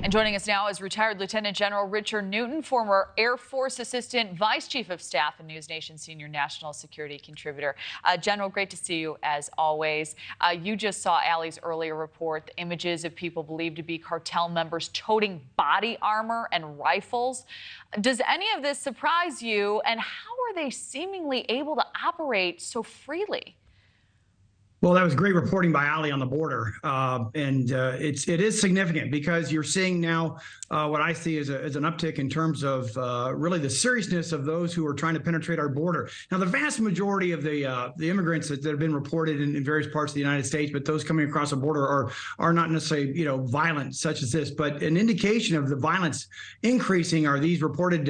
And joining us now is retired Lieutenant General Richard Newton, former Air Force Assistant Vice Chief of Staff and NewsNation Senior National Security Contributor. General, great to see you as always. You just saw Allie's earlier report, the images of people believed to be cartel members toting body armor and rifles. Does any of this surprise you, and how are they seemingly able to operate so freely? Well, that was great reporting by Allie on the border, it is significant because you're seeing now what I see as an uptick in terms of really the seriousness of those who are trying to penetrate our border. Now, the vast majority of the immigrants that have been reported in various parts of the United States, but those coming across the border are not necessarily violent such as this. But an indication of the violence increasing are these reported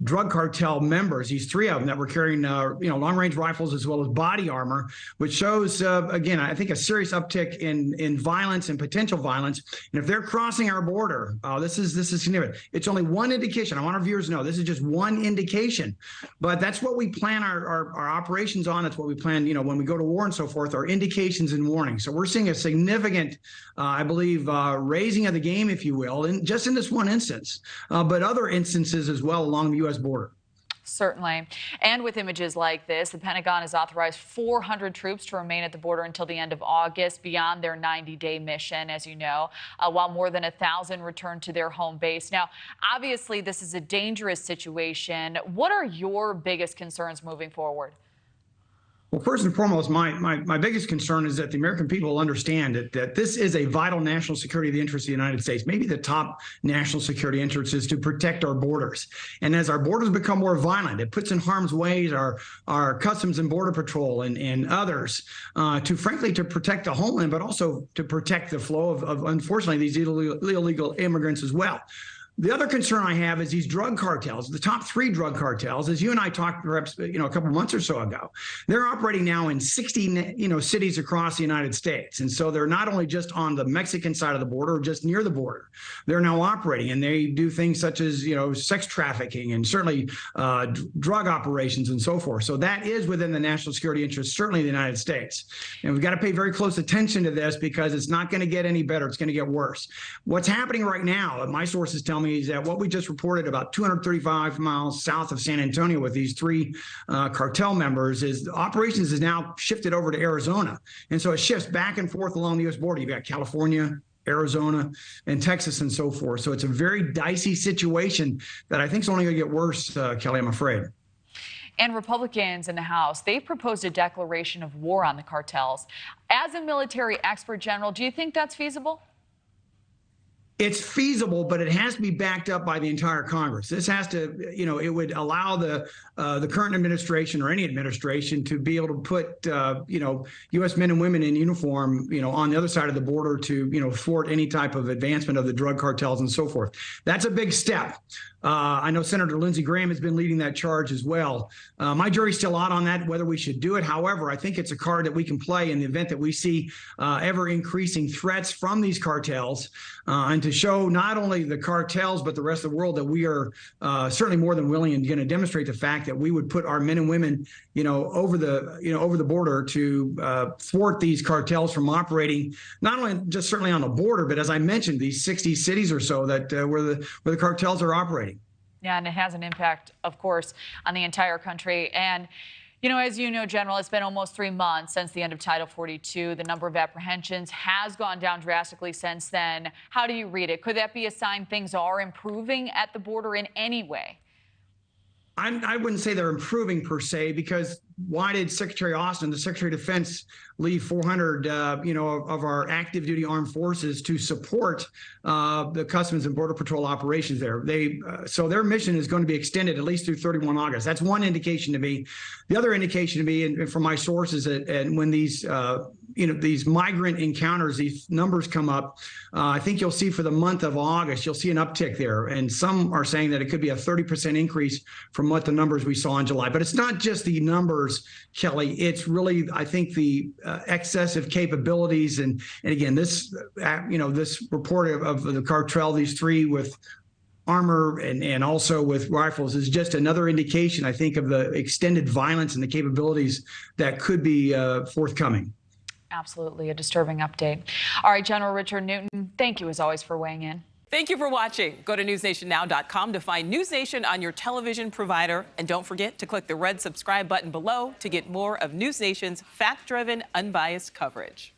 drug cartel members. These three of them that were carrying long-range rifles as well as body armor, which shows again, I think a serious uptick in violence and potential violence. And if they're crossing our border, this is significant. It's only one indication. I want our viewers to know this is just one indication, but that's what we plan our operations on. That's what we plan, when we go to war and so forth, are indications and warnings. So we're seeing a significant, I believe, raising of the game, if you will, and just in this one instance, but other instances as well along the U.S. border. Certainly. And with images like this, the Pentagon has authorized 400 troops to remain at the border until the end of August beyond their 90-day mission, as you know, while more than 1,000 return to their home base. Now, obviously, this is a dangerous situation. What are your biggest concerns moving forward? Well, first and foremost, my biggest concern is that the American people understand that this is a vital national security interest of the United States. Maybe the top national security interest is to protect our borders. And as our borders become more violent, it puts in harm's way our Customs and Border Patrol and others to protect the homeland, but also to protect the flow of unfortunately, these illegal immigrants as well. The other concern I have is these drug cartels, the top three drug cartels, as you and I talked perhaps a couple months or so ago. They're operating now in 60 cities across the United States. And so they're not only just on the Mexican side of the border or just near the border. They're now operating, and they do things such as sex trafficking and certainly drug operations and so forth. So that is within the national security interest, certainly in the United States. And we've got to pay very close attention to this because it's not going to get any better. It's going to get worse. What's happening right now, my sources tell me, is that what we just reported about 235 miles south of San Antonio with these three cartel members is operations is now shifted over to Arizona. And so it shifts back and forth along the U.S. border. You've got California, Arizona, and Texas and so forth. So it's a very dicey situation that I think is only going to get worse, Kelly, I'm afraid. And Republicans in the House, they've proposed a declaration of war on the cartels. As a military expert, General, do you think that's feasible? It's feasible, but it has to be backed up by the entire Congress. This has to, it would allow the current administration or any administration to be able to put, U.S. men and women in uniform, on the other side of the border to, thwart any type of advancement of the drug cartels and so forth. That's a big step. I know Senator Lindsey Graham has been leading that charge as well. My jury's still out on that, whether we should do it. However, I think it's a card that we can play in the event that we see ever increasing threats from these cartels, and to show not only the cartels but the rest of the world that we are certainly more than willing and going to demonstrate the fact that we would put our men and women, over the border to thwart these cartels from operating, not only just certainly on the border, but as I mentioned, these 60 cities or so that where the cartels are operating. Yeah, and it has an impact, of course, on the entire country. And, as you know, General, it's been almost 3 months since the end of Title 42. The number of apprehensions has gone down drastically since then. How do you read it? Could that be a sign things are improving at the border in any way? I wouldn't say they're improving per se, because why did Secretary Austin, the Secretary of Defense, leave 400, of our active duty armed forces to support the Customs and Border Patrol operations there? So their mission is going to be extended at least through 31 August. That's one indication to me. The other indication to me, and from my sources, and when these migrant encounters, these numbers come up, I think you'll see for the month of August, you'll see an uptick there. And some are saying that it could be a 30% increase from what the numbers we saw in July. But it's not just the numbers, Kelly. It's really, I think, the excessive capabilities. And again, this report of the cartel, these three with armor and also with rifles, is just another indication, I think, of the extended violence and the capabilities that could be forthcoming. Absolutely a disturbing update. All right, General Richard Newton, thank you as always for weighing in. Thank you for watching. Go to newsnationnow.com to find News Nation on your television provider. And don't forget to click the red subscribe button below to get more of News Nation's fact-driven, unbiased coverage.